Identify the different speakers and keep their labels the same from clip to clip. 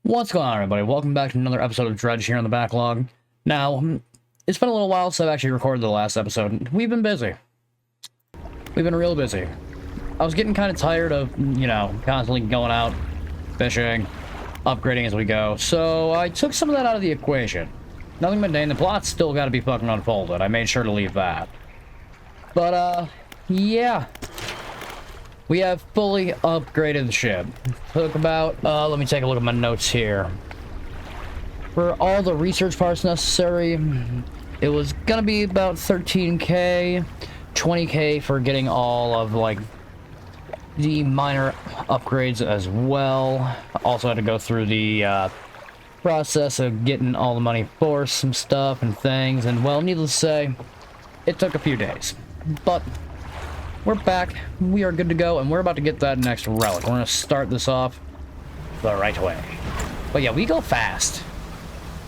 Speaker 1: What's going on, everybody? Welcome back to another episode of Dredge here on the backlog. Now, it's been a little while since I've actually recorded the last episode. We've been busy. We've been real busy. I was getting kind of tired of, constantly going out, fishing, upgrading as we go, so I took some of that out of the equation. Nothing mundane, the plot's still got to be fucking unfolded. I made sure to leave that. But, yeah. We have fully upgraded the ship. Took about, let me take a look at my notes here. For all the research parts necessary, it was gonna be about 13k, 20k for getting all of, like, the minor upgrades as well. Also had to go through the, process of getting all the money for some stuff and things, and, well, needless to say, it took a few days. But we're back, we are good to go, and we're about to get that next relic. We're gonna start this off the right way. But yeah, we go fast.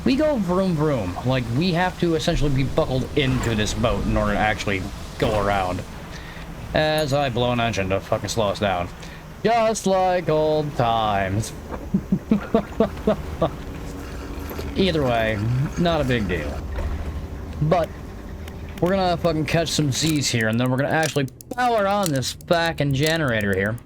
Speaker 1: We go vroom vroom. Like, we have to essentially be buckled into this boat in order to actually go around. As I blow an engine to fucking slow us down. Just like old times. Either way, not a big deal. But we're gonna fucking catch some Z's here, and then we're gonna actually power on this fucking generator here.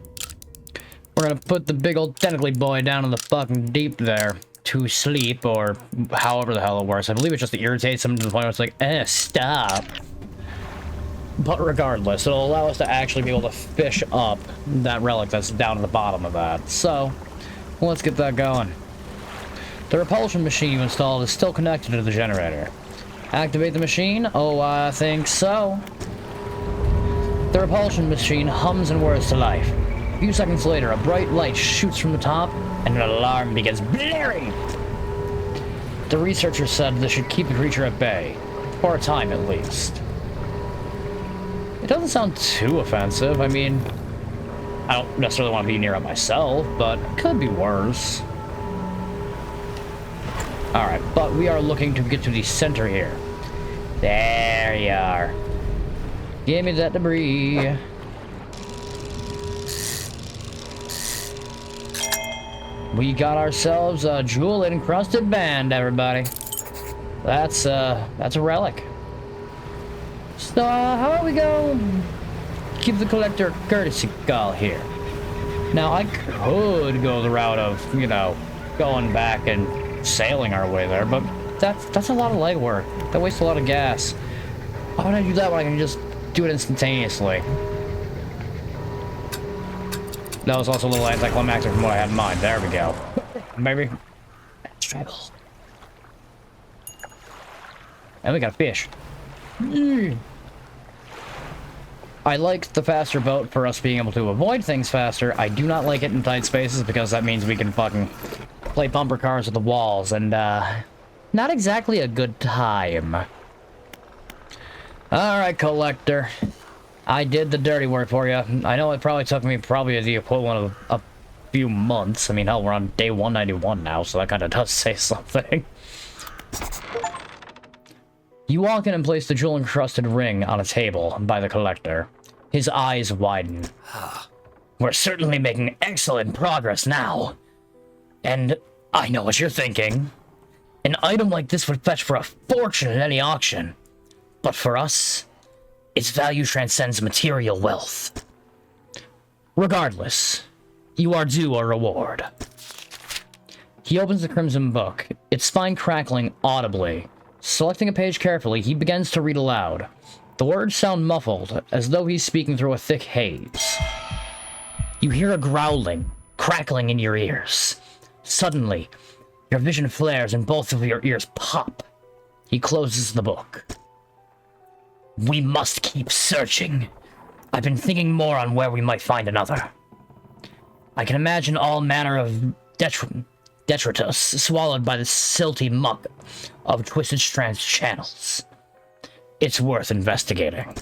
Speaker 1: We're gonna put the big old tentacly boy down in the fucking deep there to sleep, or however the hell it works. I believe it's just to irritate him to the point where it's like, stop. But regardless, it'll allow us to actually be able to fish up that relic that's down at the bottom of that. So, let's get that going. The repulsion machine you installed is still connected to the generator. Activate the machine? Oh, I think so. The repulsion machine hums and whirs to life. A few seconds later, a bright light shoots from the top, and an alarm begins blaring. The researcher said this should keep the creature at bay, for a time at least. It doesn't sound too offensive. I mean, I don't necessarily want to be near it myself, but it could be worse. Alright, but we are looking to get to the center here. There you are. Give me that debris. We got ourselves a jewel-encrusted band, everybody. That's a relic. So, how about we go give the collector a courtesy call here? Now, I could go the route of, going back and sailing our way there, but that's a lot of legwork. That wastes a lot of gas. Why would I do that when I can just do it instantaneously? That was also a little anticlimactic from what I had in mind. There we go. Maybe. Let's travel. And we got a fish. I like the faster boat for us being able to avoid things faster. I do not like it in tight spaces because that means we can fucking play bumper cars with the walls, and not exactly a good time. Alright, collector. I did the dirty work for you. I know it probably took me the equivalent of a few months. I mean, hell, we're on day 191 now, so that kind of does say something. You walk in and place the jewel-encrusted ring on a table by the collector. His eyes widen. We're certainly making excellent progress now. And I know what you're thinking. An item like this would fetch for a fortune at any auction. But for us, its value transcends material wealth. Regardless, you are due a reward. He opens the crimson book, its spine crackling audibly. Selecting a page carefully, he begins to read aloud. The words sound muffled, as though he's speaking through a thick haze. You hear a growling, crackling in your ears. Suddenly, your vision flares and both of your ears pop. He closes the book. We must keep searching. I've been thinking more on where we might find another. I can imagine all manner of detritus swallowed by the silty muck of Twisted Strand's channels. It's worth investigating.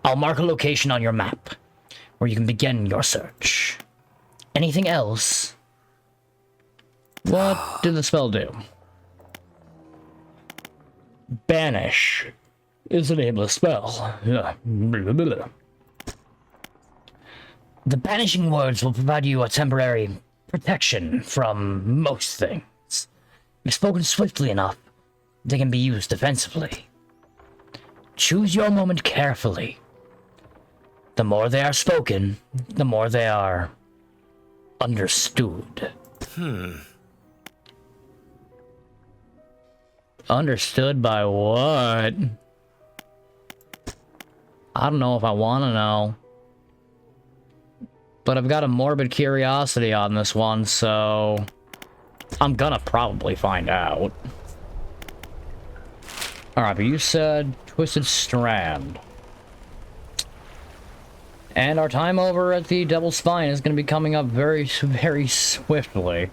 Speaker 1: I'll mark a location on your map where you can begin your search. Anything else? What did the spell do? Banish is the name of the spell. The banishing words will provide you a temporary protection from most things. If spoken swiftly enough, they can be used defensively. Choose your moment carefully. The more they are spoken, the more they are understood. Understood by what? I don't know if I want to know. But I've got a morbid curiosity on this one, so I'm gonna probably find out. Alright, but you said Twisted Strand. And our time over at the Devil's Spine is going to be coming up very, very swiftly.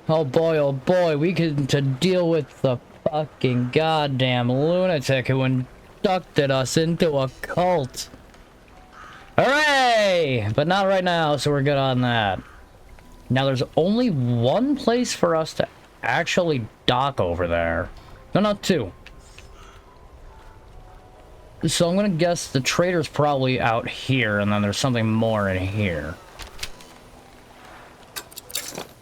Speaker 1: Oh boy, we could to deal with the fucking goddamn lunatic who inducted us into a cult. Hooray! But not right now, so we're good on that. Now there's only one place for us to actually dock over there. No, not two. So I'm gonna guess the trader's probably out here, and then there's something more in here.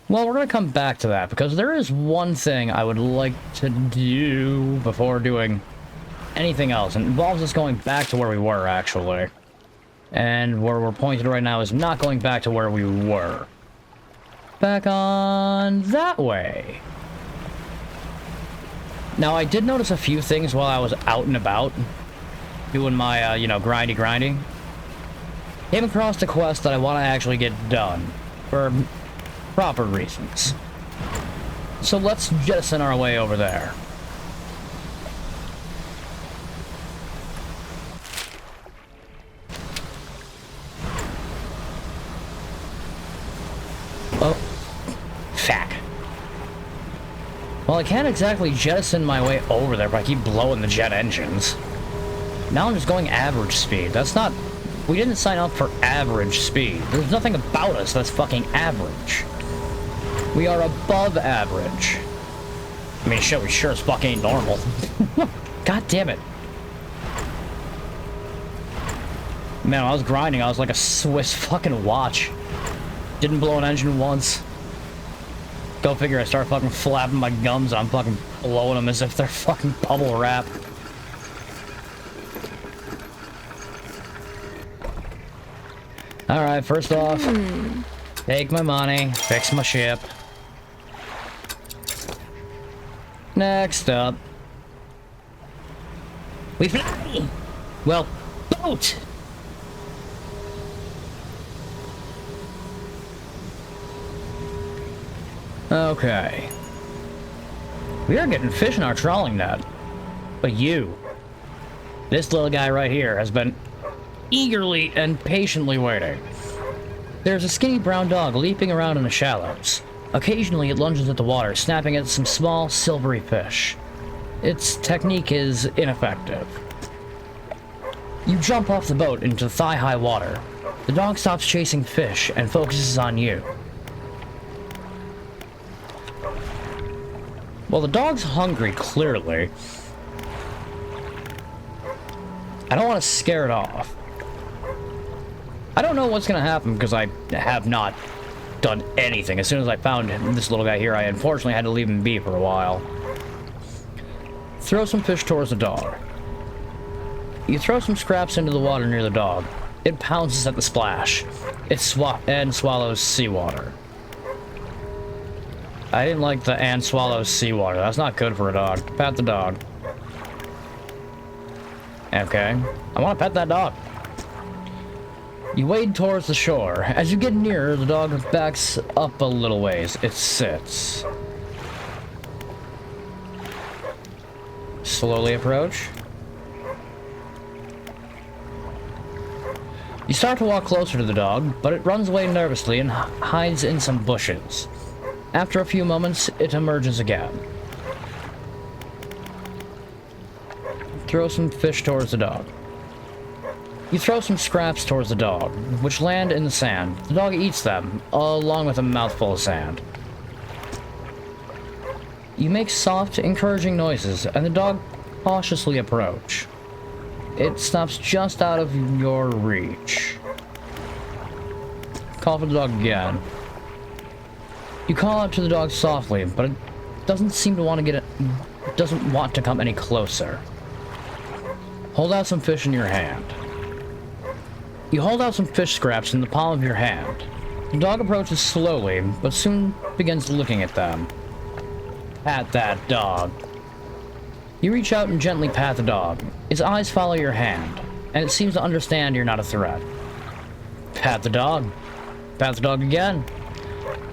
Speaker 1: Well, we're gonna come back to that, because there is one thing I would like to do before doing anything else. And it involves us going back to where we were, actually. And where we're pointed right now is not going back to where we were. Back on that way. Now, I did notice a few things while I was out and about, doing my, you know, grindy. Came across a quest that I want to actually get done, for proper reasons. So let's jettison our way over there. Oh, fuck. Well, I can't exactly jettison my way over there, but I keep blowing the jet engines. Now I'm just going average speed. That's not... We didn't sign up for average speed. There's nothing about us that's fucking average. We are above average. I mean, shit, we sure as fuck ain't normal. God damn it. Man, when I was grinding, I was like a Swiss fucking watch. Didn't blow an engine once. Go figure, I start fucking flapping my gums, I'm fucking blowing them as if they're fucking bubble wrap. Alright, first off, take my money, fix my ship. Next up, we fly! Well, boat! Okay. We are getting fish in our trawling net. But you, this little guy right here, has been eagerly and patiently waiting. There's a skinny brown dog leaping around in the shallows. Occasionally it lunges at the water, snapping at some small, silvery fish. Its technique is ineffective. You jump off the boat into thigh-high water. The dog stops chasing fish and focuses on you. Well, the dog's hungry, clearly. I don't want to scare it off. I don't know what's going to happen because I have not done anything. As soon as I found this little guy here, I unfortunately had to leave him be for a while. Throw some fish towards the dog. You throw some scraps into the water near the dog. It pounces at the splash. It swallows seawater. I didn't like the and swallows seawater. That's not good for a dog. Pat the dog. Okay. I want to pet that dog. You wade towards the shore. As you get nearer, the dog backs up a little ways. It sits. Slowly approach. You start to walk closer to the dog, but it runs away nervously and hides in some bushes. After a few moments, it emerges again. Throw some fish towards the dog. You throw some scraps towards the dog, which land in the sand. The dog eats them, along with a mouthful of sand. You make soft, encouraging noises, and the dog cautiously approach. It stops just out of your reach. call for the dog again. You call out to the dog softly, but it doesn't seem to want to doesn't want to come any closer. Hold out some fish in your hand. You hold out some fish scraps in the palm of your hand. The dog approaches slowly, but soon begins looking at them. Pat that dog. You reach out and gently pat the dog. Its eyes follow your hand, and it seems to understand you're not a threat. Pat the dog. Pat the dog again.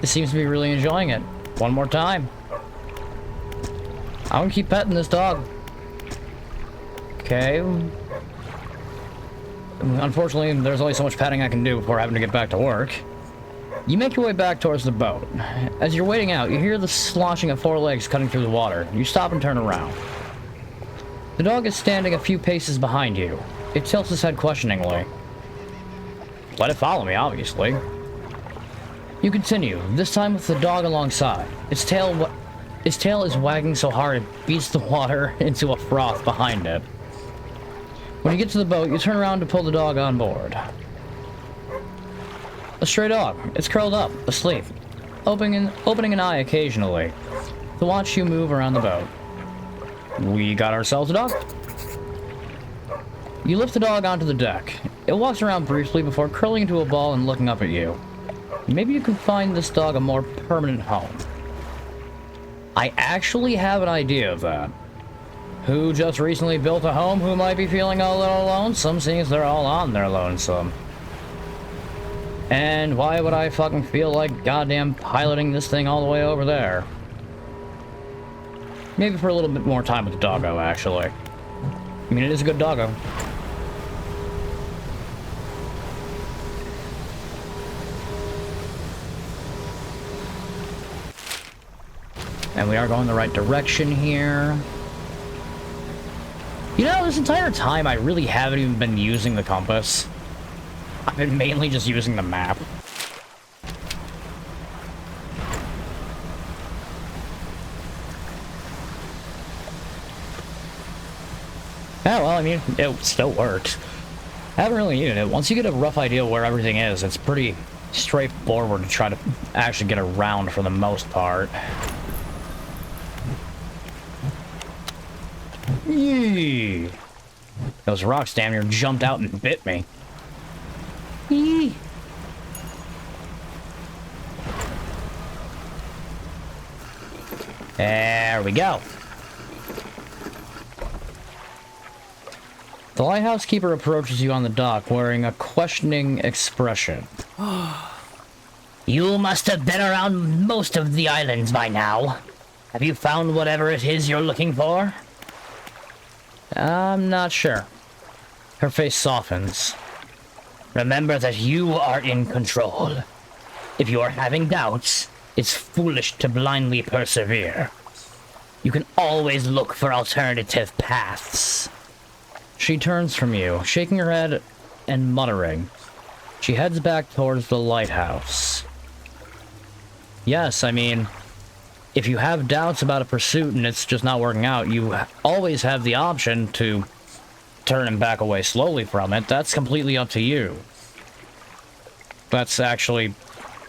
Speaker 1: It seems to be really enjoying it. One more time. I'm gonna keep petting this dog. Okay. Unfortunately, there's only so much petting I can do before having to get back to work. You make your way back towards the boat. As you're wading out, you hear the sloshing of 4 legs cutting through the water. You stop and turn around. The dog is standing a few paces behind you. It tilts its head questioningly. Let it follow me, obviously. You continue, this time with the dog alongside. Its tail is wagging so hard it beats the water into a froth behind it. When you get to the boat, you turn around to pull the dog on board. A stray dog. It's curled up, asleep, opening an eye occasionally to watch you move around the boat. We got ourselves a dog. You lift the dog onto the deck. It walks around briefly before curling into a ball and looking up at you. Maybe you can find this dog a more permanent home. I actually have an idea of that. Who just recently built a home who might be feeling a little lonesome, seeing as they're all on their lonesome. And why would I fucking feel like goddamn piloting this thing all the way over there? Maybe for a little bit more time with the doggo, actually. I mean, it is a good doggo. And we are going the right direction here. You know, this entire time I really haven't even been using the compass. I've been mainly just using the map. Yeah, well, I mean, it still works. I haven't really needed it. Once you get a rough idea where everything is, it's pretty straightforward to try to actually get around for the most part. Yee! Those rocks damn near jumped out and bit me. Yee! There we go. The lighthouse keeper approaches you on the dock wearing a questioning expression. You must have been around most of the islands by now. Have you found whatever it is you're looking for? I'm not sure. Her face softens. Remember that you are in control. If you are having doubts, it's foolish to blindly persevere. You can always look for alternative paths. She turns from you, shaking her head and muttering. She heads back towards the lighthouse. Yes, I mean, if you have doubts about a pursuit and it's just not working out, you always have the option to turn and back away slowly from it. That's completely up to you. That's actually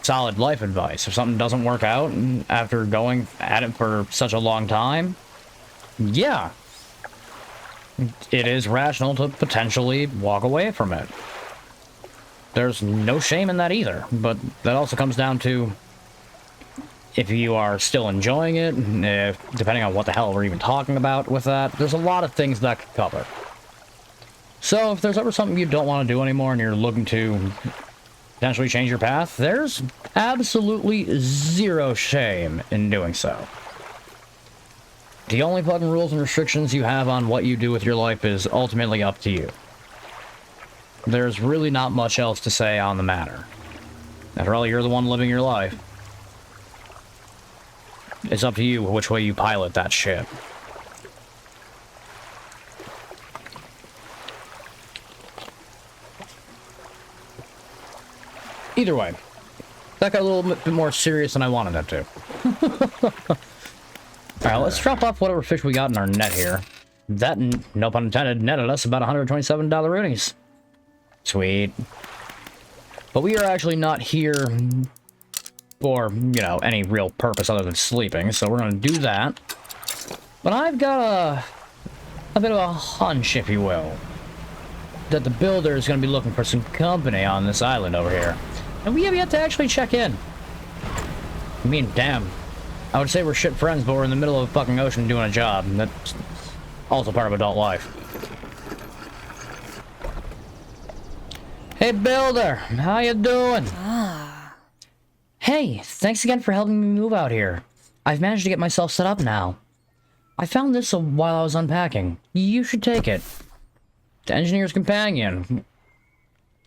Speaker 1: solid life advice. If something doesn't work out after going at it for such a long time, yeah, it is rational to potentially walk away from it. There's no shame in that either, but that also comes down to if you are still enjoying it, depending on what the hell we're even talking about with that, there's a lot of things that could cover. So if there's ever something you don't want to do anymore and you're looking to potentially change your path, there's absolutely zero shame in doing so. The only fucking rules and restrictions you have on what you do with your life is ultimately up to you. There's really not much else to say on the matter. After all, you're the one living your life. It's up to you which way you pilot that ship. Either way, that got a little bit more serious than I wanted it to. Alright, let's drop off whatever fish we got in our net here. That, no pun intended, netted us about $127 roonies. Sweet. But we are actually not here for, you know, any real purpose other than sleeping, so we're going to do that. But I've got a bit of a hunch, if you will, that the builder is going to be looking for some company on this island over here. And we have yet to actually check in. I mean, damn. I would say we're shit friends, but we're in the middle of a fucking ocean doing a job. And that's also part of adult life. Hey, builder. How you doing? Hey, thanks again for helping me move out here. I've managed to get myself set up now. I found this while I was unpacking. You should take it. The engineer's companion.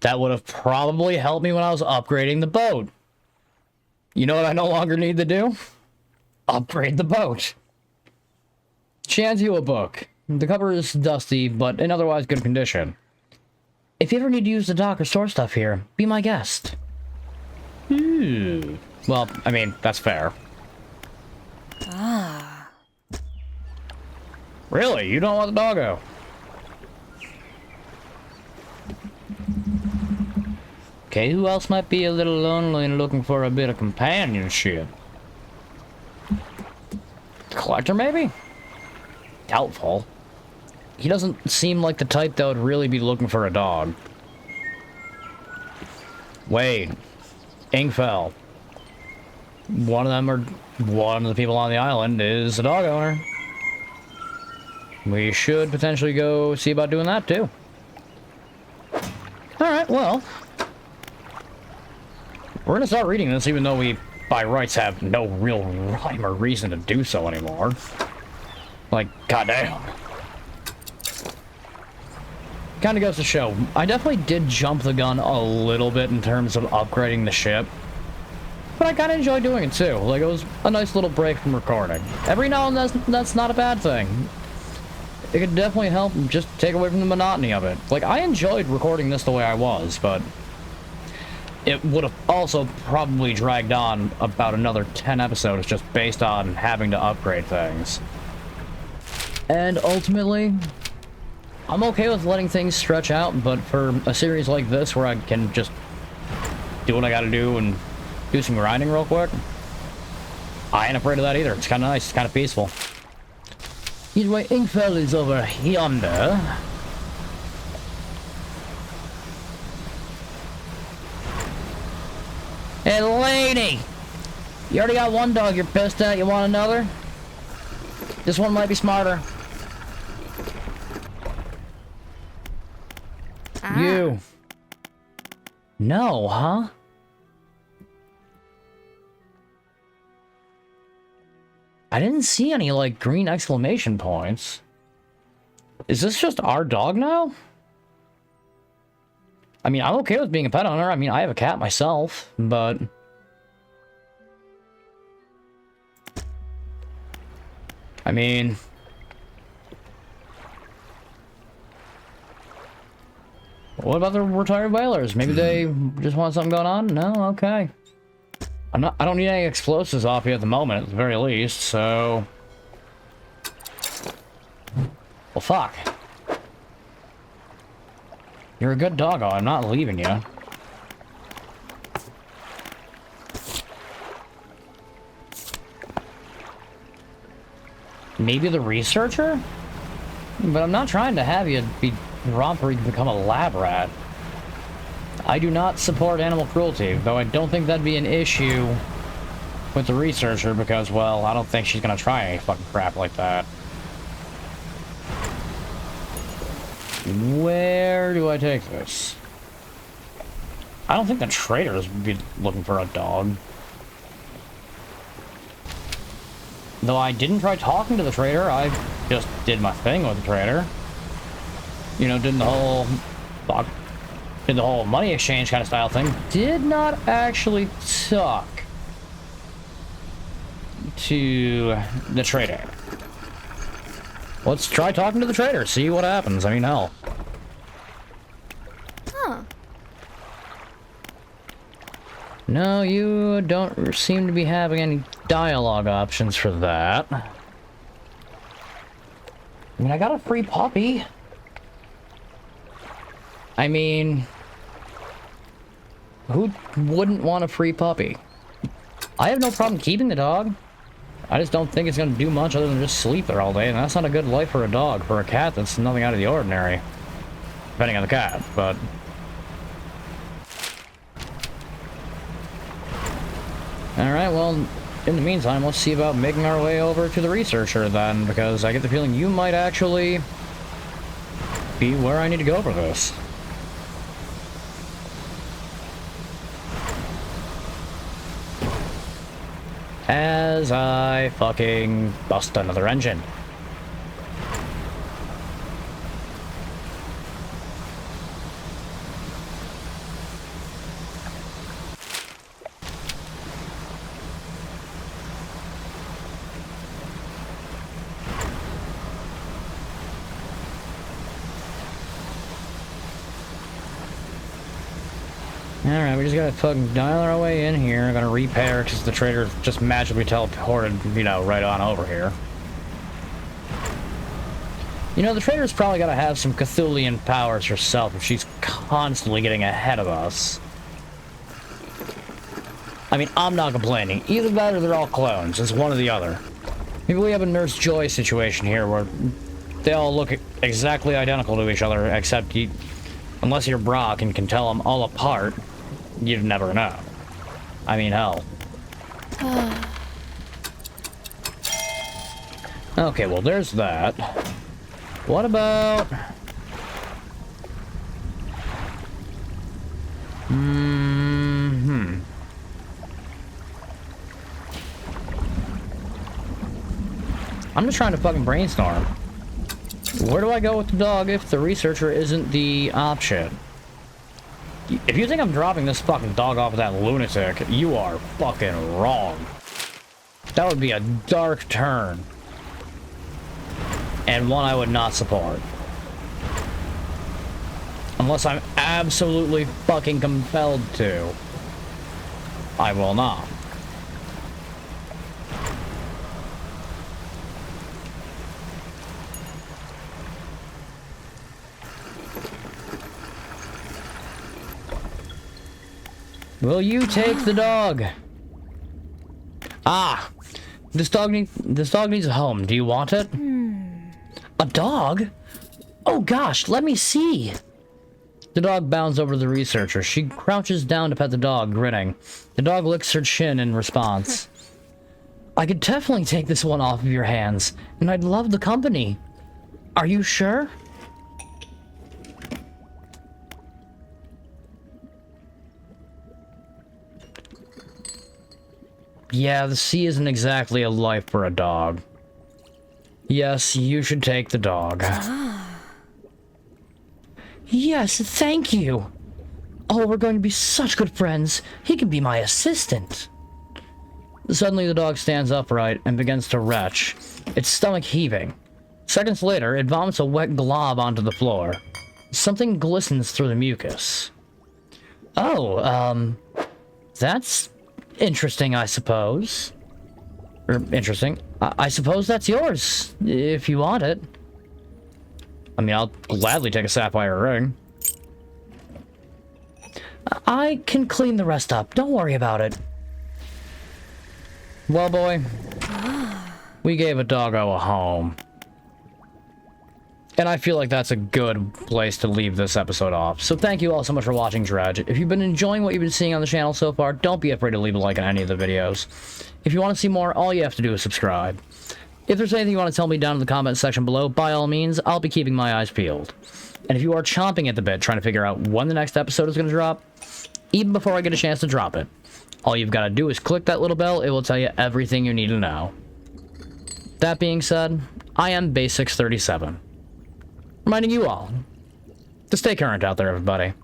Speaker 1: That would have probably helped me when I was upgrading the boat. You know what I no longer need to do? Upgrade the boat. She hands you a book. The cover is dusty, but in otherwise good condition. If you ever need to use the dock or store stuff here, be my guest. Well, I mean, that's fair. Really? You don't want the doggo? Okay, who else might be a little lonely and looking for a bit of companionship? The collector, maybe? Doubtful. He doesn't seem like the type that would really be looking for a dog. Wade. Ingfell. One of the people on the island is a dog owner. We should potentially go see about doing that, too. Alright, well. We're gonna start reading this, even though we, by rights, have no real rhyme or reason to do so anymore. Like, goddamn. Kinda goes to show, I definitely did jump the gun a little bit in terms of upgrading the ship. But I kinda enjoy doing it too. Like, it was a nice little break from recording. Every now and then, that's not a bad thing. It could definitely help just take away from the monotony of it. Like, I enjoyed recording this the way I was, but it would have also probably dragged on about another 10 episodes just based on having to upgrade things. And ultimately, I'm okay with letting things stretch out, but for a series like this where I can just do what I gotta do and do some grinding real quick, I ain't afraid of that either. It's kind of nice, it's kind of peaceful. Either way, Ingfell is over yonder. Hey, lady! You already got one dog you're pissed at, you want another? This one might be smarter. You. No, huh? I didn't see any, like, green exclamation points. Is this just our dog now? I mean, I'm okay with being a pet owner. I mean, I have a cat myself, but I mean, what about the retired whalers? Maybe they just want something going on? No? Okay. I don't need any explosives off you at the moment, at the very least, so well, fuck. You're a good doggo. I'm not leaving you. Maybe the researcher? But I'm not trying to have you be romper to become a lab rat. I do not support animal cruelty, though I don't think that'd be an issue with the researcher because, well, I don't think she's gonna try any fucking crap like that. Where do I take this? I don't think the traders would be looking for a dog. Though I didn't try talking to the trader, I just did my thing with the trader. You know, did the whole money exchange kind of style thing. Did not actually talk to the trader. Let's try talking to the trader, see what happens. I mean, hell.
Speaker 2: Huh.
Speaker 1: No, you don't seem to be having any dialogue options for that. I mean, I got a free puppy. I mean, Who wouldn't want a free puppy? I have no problem keeping the dog. I just don't think it's going to do much other than just sleep there all day, and that's not a good life for a dog. For a cat, that's nothing out of the ordinary. Depending on the cat, but... Alright, well, in the meantime, let's see about making our way over to the researcher then, because I get the feeling you might actually be where I need to go for this. As I fucking bust another engine. Alright, we just gotta fucking dial our way in here. I'm gonna repair because the trader just magically teleported, you know, right on over here. You know, the trader's probably gotta have some chthulian powers herself if she's constantly getting ahead of us. I mean, I'm not complaining. Either that or they're all clones. It's one or the other. Maybe we have a Nurse Joy situation here where they all look exactly identical to each other, except you... Unless you're Brock and can tell them all apart, you'd never know. I mean, hell. Okay, well, there's that. What about... I'm just trying to fucking brainstorm. Where do I go with the dog if the researcher isn't the option? If you think I'm dropping this fucking dog off with that lunatic, you are fucking wrong. That would be a dark turn. And one I would not support. Unless I'm absolutely fucking compelled to. I will not. Will you take the dog? Ah, this dog needs a home. Do you want it? A dog? Oh gosh, let me see. The dog bounds over to the researcher. She crouches down to pet the dog, grinning. The dog licks her chin in response. I could definitely take this one off of your hands, and I'd love the company. Are you sure? Yeah, the sea isn't exactly a life for a dog. Yes, you should take the dog. Yes, thank you. Oh, we're going to be such good friends. He can be my assistant. Suddenly, the dog stands upright and begins to retch, its stomach heaving. Seconds later, it vomits a wet glob onto the floor. Something glistens through the mucus. Oh, that's... interesting, I suppose. Or, interesting. I suppose that's yours, if you want it. I mean, I'll gladly take a sapphire ring. I can clean the rest up. Don't worry about it. Well, boy, we gave a doggo a home. And I feel like that's a good place to leave this episode off. So thank you all so much for watching Dredge. If you've been enjoying what you've been seeing on the channel so far, don't be afraid to leave a like on any of the videos. If you want to see more, all you have to do is subscribe. If there's anything you want to tell me down in the comment section below, by all means, I'll be keeping my eyes peeled. And if you are chomping at the bit trying to figure out when the next episode is going to drop, even before I get a chance to drop it, all you've got to do is click that little bell. It will tell you everything you need to know. That being said, I am Base 637. Reminding you all to stay current out there, everybody.